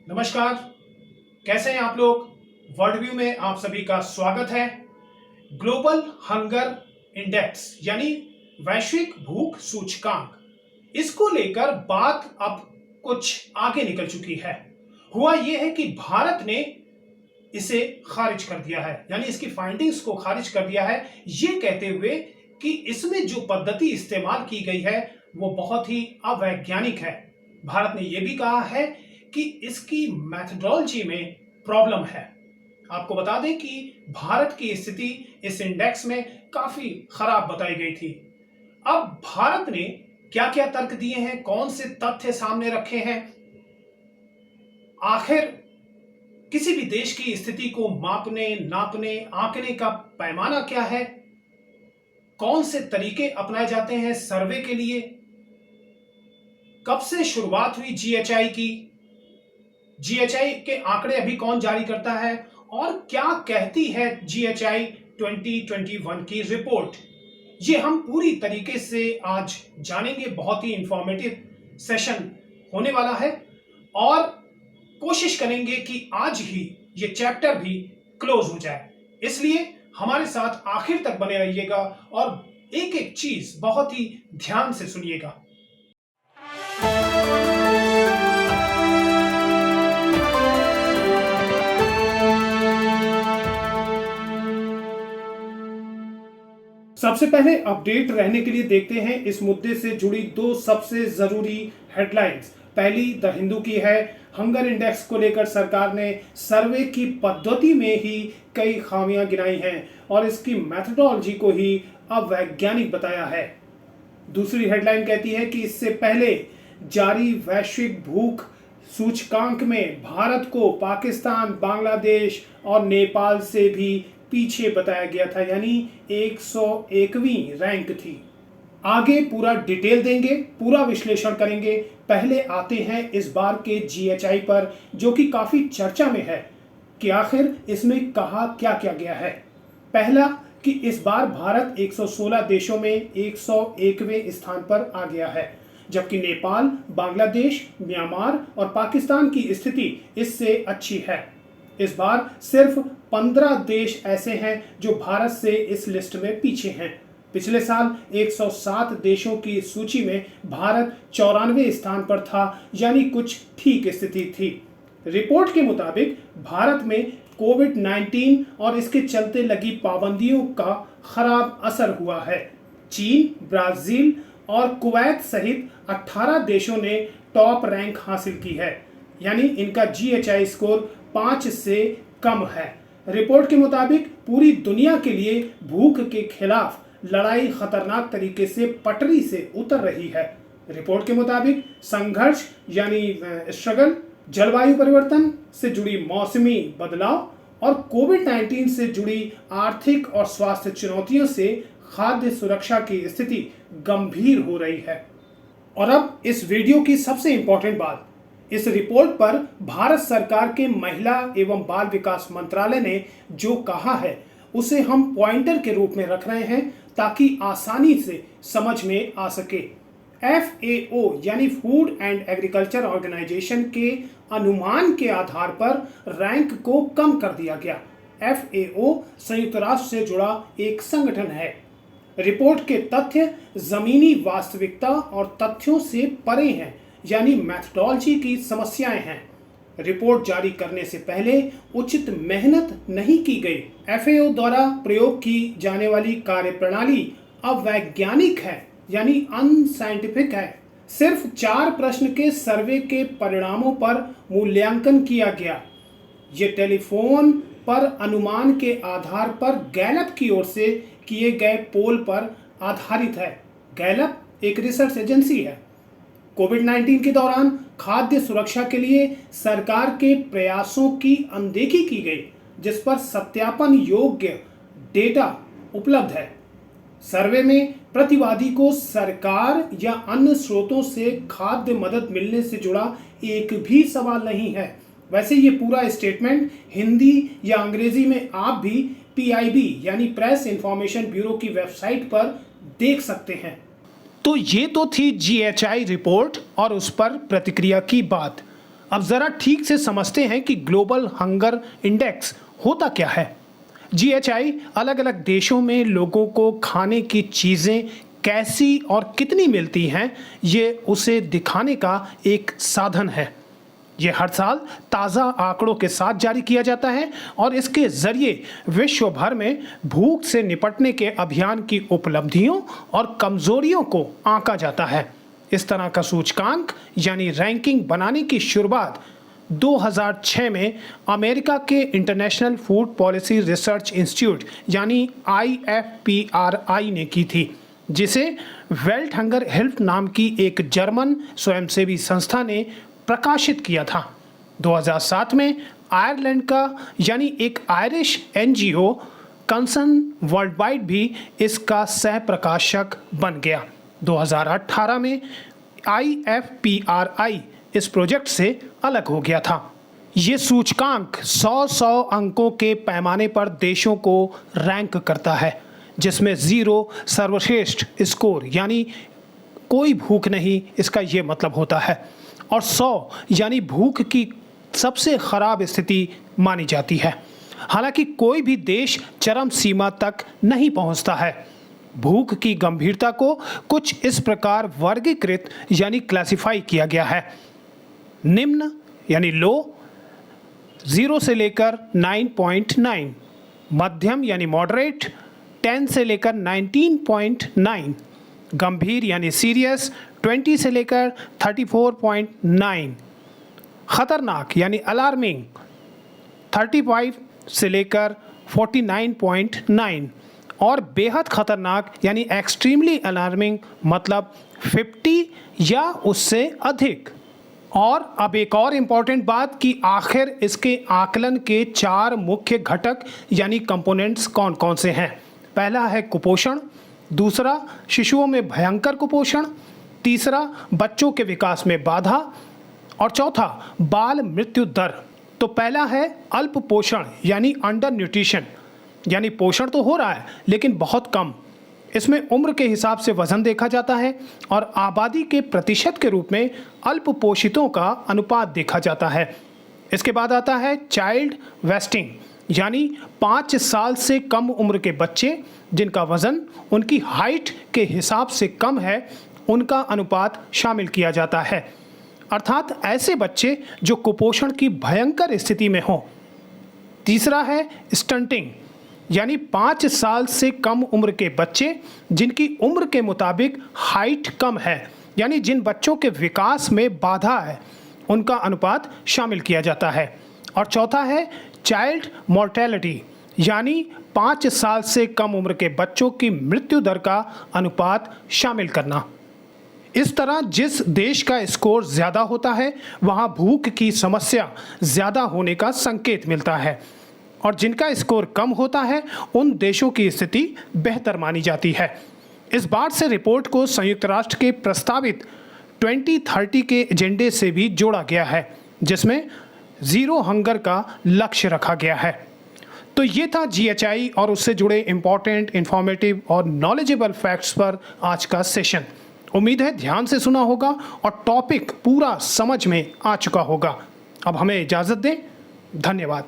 नमस्कार। कैसे हैं आप लोग। वर्ल्ड व्यू में आप सभी का स्वागत है। ग्लोबल हंगर इंडेक्स यानी वैश्विक भूख सूचकांक, इसको लेकर बात अब कुछ आगे निकल चुकी है। हुआ यह है कि भारत ने इसे खारिज कर दिया है, यानी इसकी फाइंडिंग्स को खारिज कर दिया है, ये कहते हुए कि इसमें जो पद्धति इस्तेमाल की गई है वो बहुत ही अवैज्ञानिक है। भारत ने यह भी कहा है कि इसकी मैथडोलॉजी में प्रॉब्लम है। आपको बता दें कि भारत की स्थिति इस इंडेक्स में काफी खराब बताई गई थी। अब भारत ने क्या क्या तर्क दिए हैं, कौन से तथ्य सामने रखे हैं, आखिर किसी भी देश की स्थिति को मापने, नापने, आंकने का पैमाना क्या है, कौन से तरीके अपनाए जाते हैं सर्वे के लिए, कब से शुरुआत हुई जीएचआई की, जीएचआई के आंकड़े अभी कौन जारी करता है, और क्या कहती है जीएचआई 2021 की रिपोर्ट, ये हम पूरी तरीके से आज जानेंगे। बहुत ही इंफॉर्मेटिव सेशन होने वाला है और कोशिश करेंगे कि आज ही ये चैप्टर भी क्लोज हो जाए। इसलिए हमारे साथ आखिर तक बने रहिएगा और एक एक चीज बहुत ही ध्यान से सुनिएगा। सबसे पहले अपडेट रहने के लिए देखते हैं इस मुद्दे से जुड़ी दो सबसे जरूरी हेडलाइंस। पहली द हिंदू की है, हंगर इंडेक्स को लेकर सरकार ने सर्वे की पद्धति में ही कई खामियां गिनाई हैं और इसकी मैथडोलॉजी को ही अवैज्ञानिक बताया है। दूसरी हेडलाइन कहती है कि इससे पहले जारी वैश्विक भूख सूचकांक में भारत को पाकिस्तान, बांग्लादेश और नेपाल से भी पीछे बताया गया था, यानी 101वीं रैंक थी। आगे पूरा डिटेल देंगे, पूरा विश्लेषण करेंगे। पहले आते हैं इस बार के जीएचआई पर, जो कि काफी चर्चा में है कि आखिर इसमें कहा क्या क्या गया है। पहला कि इस बार भारत 116 देशों में 101वें स्थान पर आ गया है, जबकि नेपाल, बांग्लादेश, म्यांमार और पाकिस्तान की स्थिति इससे अच्छी है। इस बार सिर्फ 15 देश ऐसे हैं जो भारत से इस लिस्ट में पीछे हैं। पिछले साल 107 देशों की सूची में भारत 94वें स्थान पर था, यानी कुछ ठीक स्थिति थी। रिपोर्ट के मुताबिक भारत में कोविड-19 और इसके चलते लगी पाबंदियों का खराब असर हुआ है। चीन, ब्राजील और कुवैत सहित 18 देशों ने टॉप रैंक हासिल की है, यानी इनका जीएचआई स्कोर 5 से कम है। रिपोर्ट के मुताबिक पूरी दुनिया के लिए भूख के खिलाफ लड़ाई खतरनाक तरीके से पटरी से उतर रही है। रिपोर्ट के मुताबिक संघर्ष यानी स्ट्रगल, जलवायु परिवर्तन से जुड़ी मौसमी बदलाव और कोविड-19 से जुड़ी आर्थिक और स्वास्थ्य चुनौतियों से खाद्य सुरक्षा की स्थिति गंभीर हो रही है। और अब इस वीडियो की सबसे इंपॉर्टेंट बात, इस रिपोर्ट पर भारत सरकार के महिला एवं बाल विकास मंत्रालय ने जो कहा है उसे हम पॉइंटर के रूप में रख रहे हैं ताकि आसानी से समझ में आ सके। FAO यानी फूड एंड एग्रीकल्चर ऑर्गेनाइजेशन के अनुमान के आधार पर रैंक को कम कर दिया गया। FAO संयुक्त राष्ट्र से जुड़ा एक संगठन है। रिपोर्ट के तथ्य जमीनी वास्तविकता और तथ्यों से परे हैं, यानी मैथडोलॉजी की समस्याएं हैं। रिपोर्ट जारी करने से पहले उचित मेहनत नहीं की गई। FAO द्वारा प्रयोग की जाने वाली कार्यप्रणाली अवैज्ञानिक है, यानी अनसाइंटिफिक है। सिर्फ 4 प्रश्न के सर्वे के परिणामों पर मूल्यांकन किया गया। ये टेलीफोन पर अनुमान के आधार पर गैलप की ओर से किए गए पोल पर आधारित है। गैलप एक रिसर्च एजेंसी है। कोविड-19 के दौरान खाद्य सुरक्षा के लिए सरकार के प्रयासों की अनदेखी की गई, जिस पर सत्यापन योग्य डेटा उपलब्ध है। सर्वे में प्रतिवादी को सरकार या अन्य स्रोतों से खाद्य मदद मिलने से जुड़ा एक भी सवाल नहीं है। वैसे ये पूरा स्टेटमेंट हिंदी या अंग्रेजी में आप भी PIB यानी प्रेस इंफॉर्मेशन ब्यूरो की वेबसाइट पर देख सकते हैं। तो ये तो थी जीएचआई रिपोर्ट और उस पर प्रतिक्रिया की बात। अब जरा ठीक से समझते हैं कि ग्लोबल हंगर इंडेक्स होता क्या है। जीएचआई अलग अलग देशों में लोगों को खाने की चीजें कैसी और कितनी मिलती हैं, ये उसे दिखाने का एक साधन है। ये हर साल ताज़ा आंकड़ों के साथ जारी किया जाता है और इसके जरिए विश्व भर में भूख से निपटने के अभियान की उपलब्धियों और कमजोरियों को आंका जाता है। इस तरह का सूचकांक यानी रैंकिंग बनाने की शुरुआत 2006 में अमेरिका के international food policy research institute यानी IFPRI ने की थी, जिसे वेल्ट हंगर हेल्प नाम की एक जर्मन स्वयंसेवी संस्था ने प्रकाशित किया था। 2007 में आयरलैंड का यानी एक Irish NGO concern world wide भी इसका सह प्रकाशक बन गया। 2018 में IFPRI इस प्रोजेक्ट से अलग हो गया था। ये सूचकांक 100 अंकों के पैमाने पर देशों को रैंक करता है, जिसमें 0 सर्वश्रेष्ठ स्कोर यानी कोई भूख नहीं, इसका ये मतलब होता है, और 100 यानी भूख की सबसे खराब स्थिति मानी जाती है। हालांकि कोई भी देश चरम सीमा तक नहीं पहुंचता है। भूख की गंभीरता को कुछ इस प्रकार वर्गीकृत यानी क्लासिफाई किया गया है। निम्न यानी लो 0 से लेकर 9.9, मध्यम यानी मॉडरेट 10 से लेकर 19.9, गंभीर यानी सीरियस 20 से लेकर 34.9, खतरनाक यानी अलार्मिंग 35 से लेकर 49.9 और बेहद खतरनाक यानी एक्सट्रीमली अलार्मिंग मतलब 50 या उससे अधिक। और अब एक और इम्पॉर्टेंट बात कि आखिर इसके आकलन के 4 मुख्य घटक यानी कंपोनेंट्स कौन कौन से हैं। पहला है कुपोषण, दूसरा शिशुओं में भयंकर कुपोषण, तीसरा बच्चों के विकास में बाधा और चौथा बाल मृत्यु दर। तो पहला है अल्प पोषण यानी अंडर न्यूट्रिशन, यानी पोषण तो हो रहा है लेकिन बहुत कम। इसमें उम्र के हिसाब से वजन देखा जाता है और आबादी के प्रतिशत के रूप में अल्प पोषितों का अनुपात देखा जाता है। इसके बाद आता है चाइल्ड वेस्टिंग यानी 5 साल से कम उम्र के बच्चे जिनका वजन उनकी हाइट के हिसाब से कम है, उनका अनुपात शामिल किया जाता है, अर्थात ऐसे बच्चे जो कुपोषण की भयंकर स्थिति में हों। तीसरा है स्टंटिंग यानी 5 साल से कम उम्र के बच्चे जिनकी उम्र के मुताबिक हाइट कम है, यानी जिन बच्चों के विकास में बाधा है, उनका अनुपात शामिल किया जाता है। और चौथा है चाइल्ड मोर्टेलिटी यानी 5 साल से कम उम्र के बच्चों की मृत्यु दर का अनुपात शामिल करना। इस तरह जिस देश का स्कोर ज़्यादा होता है वहाँ भूख की समस्या ज़्यादा होने का संकेत मिलता है, और जिनका स्कोर कम होता है उन देशों की स्थिति बेहतर मानी जाती है। इस बात से रिपोर्ट को संयुक्त राष्ट्र के प्रस्तावित 2030 के एजेंडे से भी जोड़ा गया है, जिसमें ज़ीरो हंगर का लक्ष्य रखा गया है। तो ये था जीएचआई और उससे जुड़े इंपॉर्टेंट, इंफॉर्मेटिव और नॉलेजेबल फैक्ट्स पर आज का सेशन। उम्मीद है ध्यान से सुना होगा और टॉपिक पूरा समझ में आ चुका होगा। अब हमें इजाज़त दें। धन्यवाद।